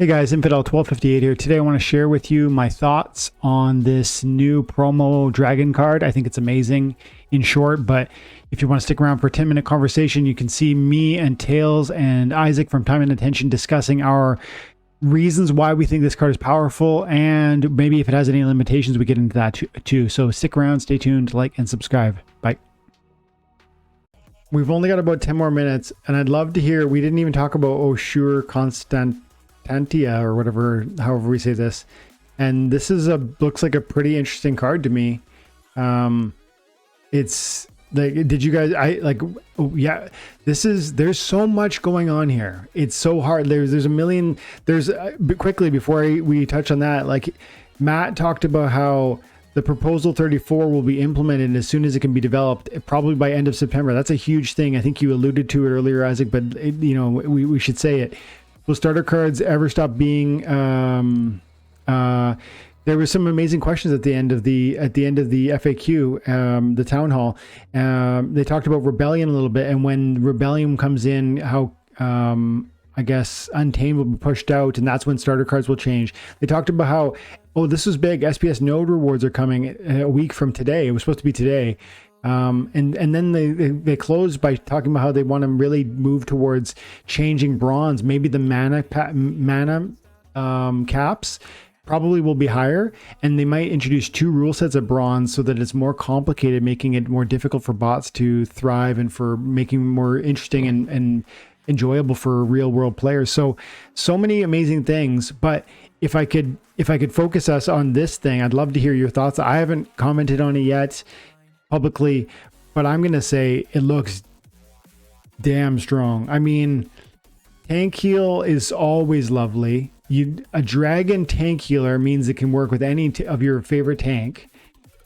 Hey guys, Infidel 1258 here. Today I want to share with you my thoughts on this new promo dragon card. I think it's amazing in short, but if you want to stick around for a 10-minute conversation, you can see me and Tails and Isaac from Time and Attention discussing our reasons why we think this card is powerful, and maybe if it has any limitations, we get into that too. So stick around, stay tuned, like and subscribe. Bye. We've only got about 10 more minutes, and I'd love to hear, we didn't even talk about Oshuur Constantia or whatever, however we say this. And this is looks like a pretty interesting card to me. It's like, did you guys, there's so much going on here. It's so hard. There's a million, quickly before we touch on that, like Matt talked about how the proposal 34 will be implemented as soon as it can be developed, probably by end of September. That's a huge thing. I think you alluded to it earlier, Isaac, but we should say it. Will starter cards ever stop being? There were some amazing questions at the end of the FAQ, the town hall. They talked about Rebellion a little bit, and when Rebellion comes in, how I guess Untamed will be pushed out, and that's when starter cards will change. They talked about how, this was big. SPS node rewards are coming a week from today. It was supposed to be today. And then they closed by talking about how they want to really move towards changing bronze. Maybe the mana caps probably will be higher, and they might introduce 2 rule sets of bronze so that it's more complicated, making it more difficult for bots to thrive and for making more interesting and enjoyable for real world players. So many amazing things. But if I could focus us on this thing, I'd love to hear your thoughts. I haven't commented on it yet publicly, but I'm going to say it looks damn strong. I mean, tank heal is always lovely. A dragon tank healer means it can work with any of your favorite tank.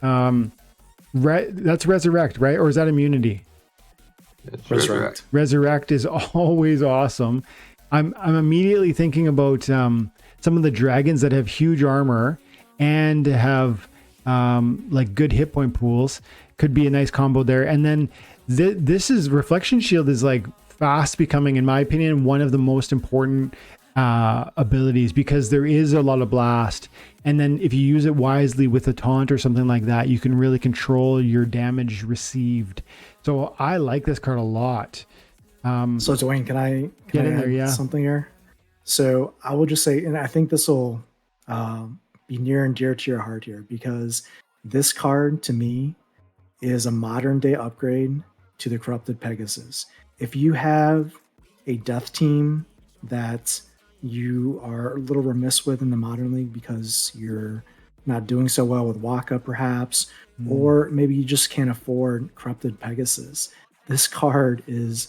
That's resurrect, right? Or is that immunity? It's resurrect. Resurrect is always awesome. I'm immediately thinking about some of the dragons that have huge armor and have like good hit point pools. Could be a nice combo there. And then this is Reflection Shield is like fast becoming, in my opinion, one of the most important abilities, because there is a lot of blast, and then if you use it wisely with a taunt or something like that, you can really control your damage received. So I like this card a lot. So Dwayne, can I get in add there? Yeah. Something here. So I will just say, and I think this will be near and dear to your heart here, because this card to me is a modern day upgrade to the Corrupted Pegasus. If you have a death team that you are a little remiss with in the modern league because you're not doing so well with Waka perhaps, or maybe you just can't afford Corrupted Pegasus, this card is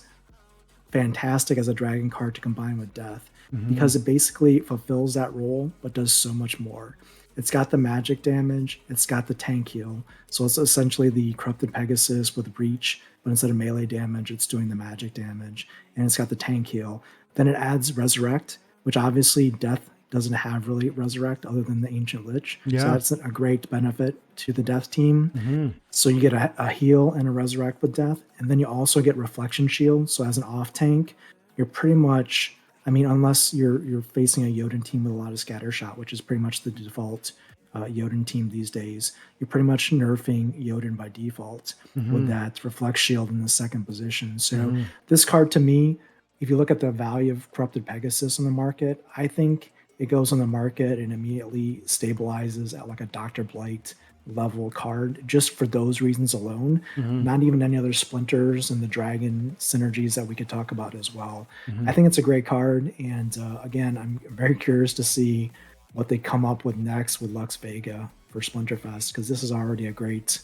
fantastic as a dragon card to combine with death, because it basically fulfills that role but does so much more. It's got the magic damage, it's got the tank heal, so it's essentially the Corrupted Pegasus with reach, but instead of melee damage it's doing the magic damage, and it's got the tank heal. Then it adds resurrect, which obviously death doesn't have really resurrect other than the Ancient Lich. Yeah. So that's a great benefit to the death team. So you get a heal and a resurrect with death, and then you also get Reflection Shield. So as an off tank, you're pretty much, I mean, unless you're facing a Jotun team with a lot of scatter shot, which is pretty much the default Jotun team these days, you're pretty much nerfing Jotun by default with that Reflect Shield in the second position. So this card to me, if you look at the value of Corrupted Pegasus in the market, I think it goes on the market and immediately stabilizes at like a Dr. Blight level card just for those reasons alone. Not even any other splinters and the dragon synergies that we could talk about as well. I think it's a great card, and again, I'm very curious to see what they come up with next with Lux Vega for Splinterfest, because this is already a great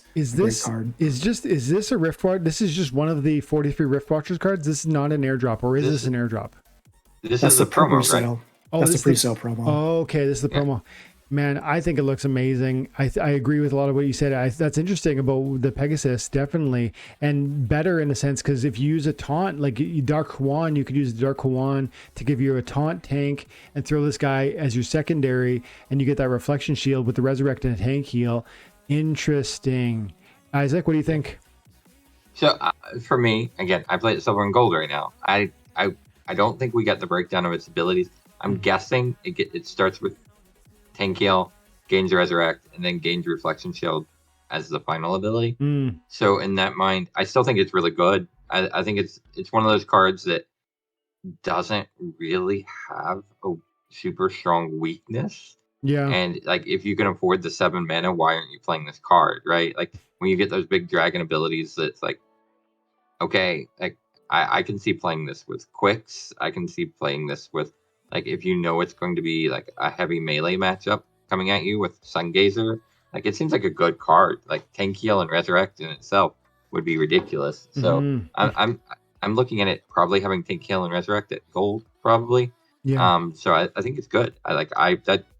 card. Is this a Rift Watch? This is just one of the 43 Rift Watchers cards. This is not an airdrop, or is this an airdrop? This is the promo, pre-sale. right? That's the pre-sale promo. Oh, okay, this is the promo. Man, I think it looks amazing. I agree with a lot of what you said. That's interesting about the Pegasus, definitely. And better in a sense, because if you use a taunt, like Dark Huan, you could use the Dark Huan to give you a taunt tank and throw this guy as your secondary, and you get that Reflection Shield with the Resurrect and a tank heal. Interesting. Isaac, what do you think? So for me, again, I play it Silver and Gold right now. I don't think we got the breakdown of its abilities. I'm guessing it starts with Tankiel, gains Resurrect, and then gains Reflection Shield as the final ability. So in that mind, I still think it's really good. I think it's one of those cards that doesn't really have a super strong weakness. Yeah. And like, if you can afford the 7 mana, why aren't you playing this card, right? Like, when you get those big dragon abilities, that's like, okay, like I can see playing this with Quicks. I can see playing this with, like, if you know it's going to be like a heavy melee matchup coming at you with Sungazer. Like, it seems like a good card. Like, Tankiel and Resurrect in itself would be ridiculous. So I'm looking at it probably having Tankiel and Resurrect at gold, probably. Yeah. So I think it's good.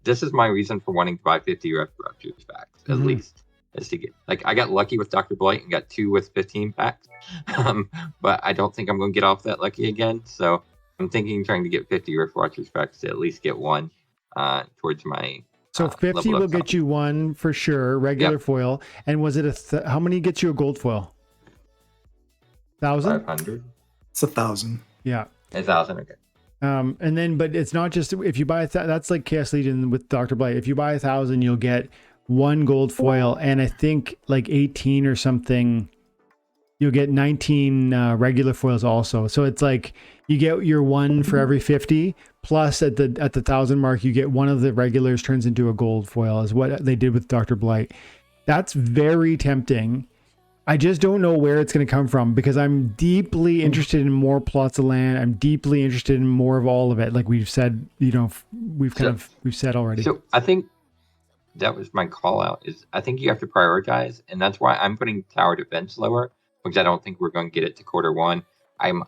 This is my reason for wanting to buy 50 Ruptures packs, at least. Is to get, like, I got lucky with Dr. Blight and got 2 with 15 packs. But I don't think I'm going to get off that lucky again. So I'm thinking trying to get 50 Rift Watchers packs to at least get one towards my. So 50 will get you one for sure, regular foil. And was it how many gets you a gold foil? 1,000? 500. It's 1,000. Yeah. 1,000. Okay. And then, but it's not just if you buy that's like Chaos Legion with Dr. Blight. If you buy 1,000, you'll get 1 gold foil, and I think like 18 or something. You'll get 19 regular foils also. So it's like you get your 1 for every 50. Plus at the 1,000 mark, you get one of the regulars turns into a gold foil, is what they did with Dr. Blight. That's very tempting. I just don't know where it's going to come from, because I'm deeply interested in more plots of land. I'm deeply interested in more of all of it. Like we've said, we've said already. So I think that was my call out, is I think you have to prioritize. And that's why I'm putting tower defense lower, because I don't think we're going to get it to quarter 1. I'm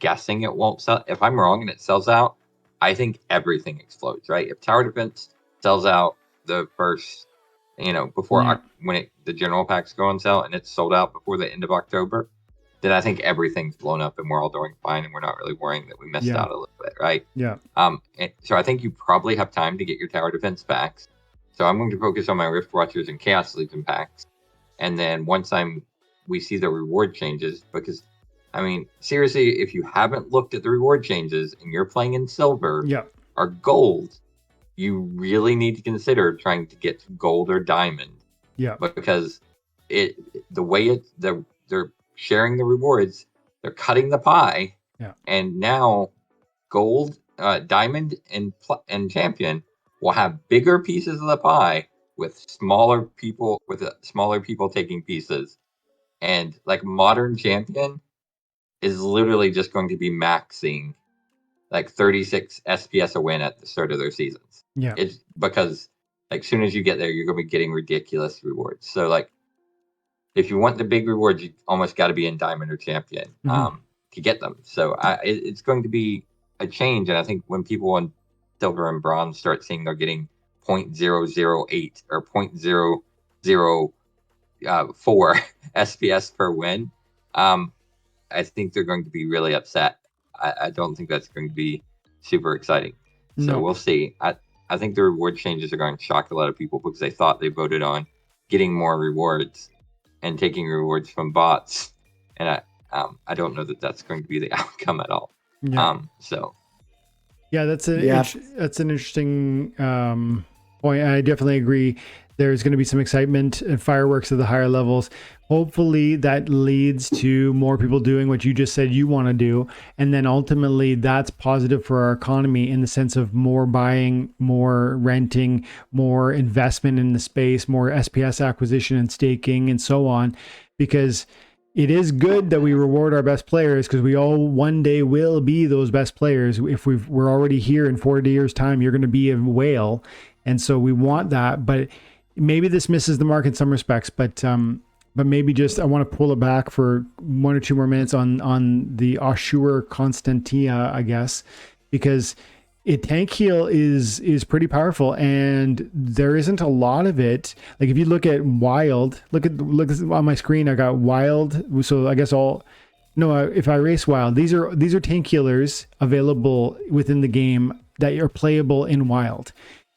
guessing it won't sell. If I'm wrong and it sells out, I think everything explodes, right? If tower defense sells out the first, before when the general packs go on sale and it's sold out before the end of October, then I think everything's blown up and we're all doing fine and we're not really worrying that we missed out a little bit, right? Yeah. And so I think you probably have time to get your tower defense packs. So I'm going to focus on my Rift Watchers and Chaos Legion packs, and then once we see the reward changes, because I mean, seriously, if you haven't looked at the reward changes and you're playing in silver or gold, you really need to consider trying to get to gold or diamond. Yeah. Because the way they're sharing the rewards, they're cutting the pie. Yeah. And now gold, diamond, and champion will have bigger pieces of the pie with smaller people taking pieces. And like modern champion is literally just going to be maxing like 36 SPS a win at the start of their seasons. Yeah. It's because like as soon as you get there, you're going to be getting ridiculous rewards. So like if you want the big rewards, you almost got to be in diamond or champion to get them. So it's going to be a change. And I think when people on silver and bronze start seeing they're getting 0.008 or 0.004 SPS per win, I think they're going to be really upset. I don't think that's going to be super exciting. So we'll see. I think the reward changes are going to shock a lot of people because they thought they voted on getting more rewards and taking rewards from bots. And I don't know that that's going to be the outcome at all. Yeah. Yeah, that's an interesting point. I definitely agree. There's going to be some excitement and fireworks at the higher levels. Hopefully that leads to more people doing what you just said you want to do. And then ultimately that's positive for our economy in the sense of more buying, more renting, more investment in the space, more SPS acquisition and staking and so on. Because it is good that we reward our best players, because we all one day will be those best players. If we're already here in 40 years time, you're going to be a whale. And so we want that, but maybe this misses the mark in some respects, but maybe just, I want to pull it back for 1 or 2 more minutes on the Oshuur Constantia, I guess, because tank heal is pretty powerful, and there isn't a lot of it. Like if you look at wild, look on my screen, I got wild. So I guess if I erase wild, these are tank healers available within the game that are playable in wild.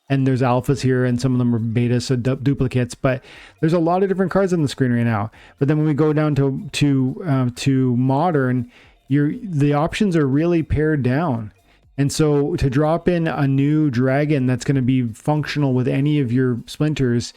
And there's alphas here, and some of them are betas, so duplicates. But there's a lot of different cards on the screen right now. But then when we go down to modern, the options are really pared down. And so to drop in a new dragon that's going to be functional with any of your splinters,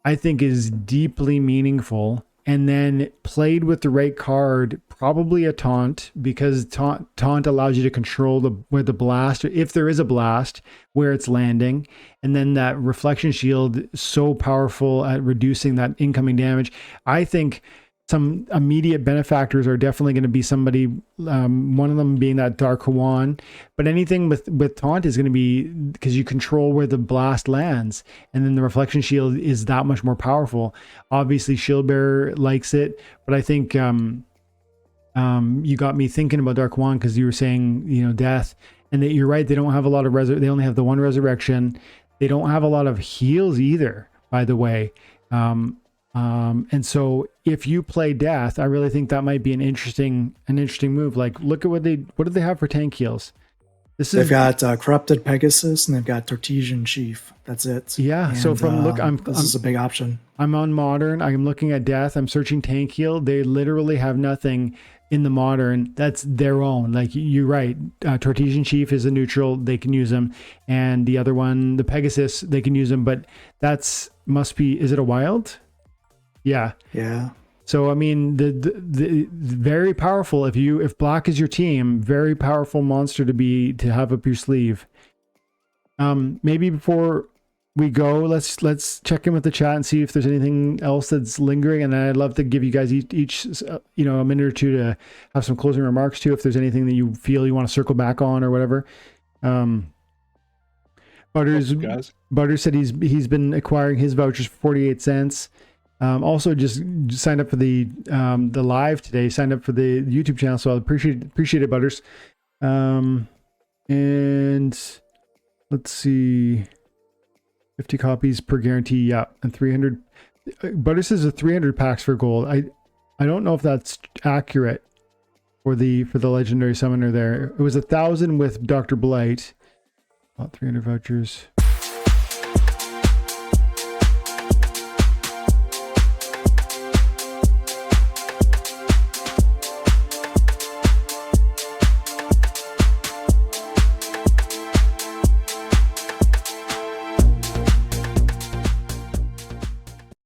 I think is deeply meaningful. And then played with the right card, probably a taunt, because taunt allows you to control where the blast, if there is a blast, where it's landing. And then that reflection shield, so powerful at reducing that incoming damage. I think some immediate benefactors are definitely going to be somebody, one of them being that Dark Hawan, but anything with taunt is going to be because you control where the blast lands, and then the reflection shield is that much more powerful. Obviously Shieldbearer likes it, but I think you got me thinking about Dark Hawan because you were saying, you know, death, and that you're right, they don't have a lot of they only have the one resurrection. They don't have a lot of heals either, by the way. And so if you play death, I really think that might be an interesting move. Like, look at what do they have for tank heals? They've got Corrupted Pegasus, and they've got Tortesian Chief. That's it. Yeah. And, so this is a big option. I'm on modern. I'm looking at death. I'm searching tank heal. They literally have nothing in the modern that's their own. Like, you're right. Tortesian Chief is a neutral. They can use them. And the other one, the Pegasus, they can use them, but is it a wild? Yeah. So I mean, the very powerful. If black is your team, very powerful monster to have up your sleeve. Maybe before we go, let's check in with the chat and see if there's anything else that's lingering. And I'd love to give you guys each a minute or two to have some closing remarks too, if there's anything that you feel you want to circle back on or whatever. Butters said he's been acquiring his vouchers for 48 cents. Also just signed up for the live today, signed up for the YouTube channel. So I appreciate it, Butters. And let's see, 50 copies per guarantee. Yeah. And 300, Butters says 300 packs for gold. I don't know if that's accurate for the legendary summoner there. It was 1,000 with Dr. Blight. About 300 vouchers.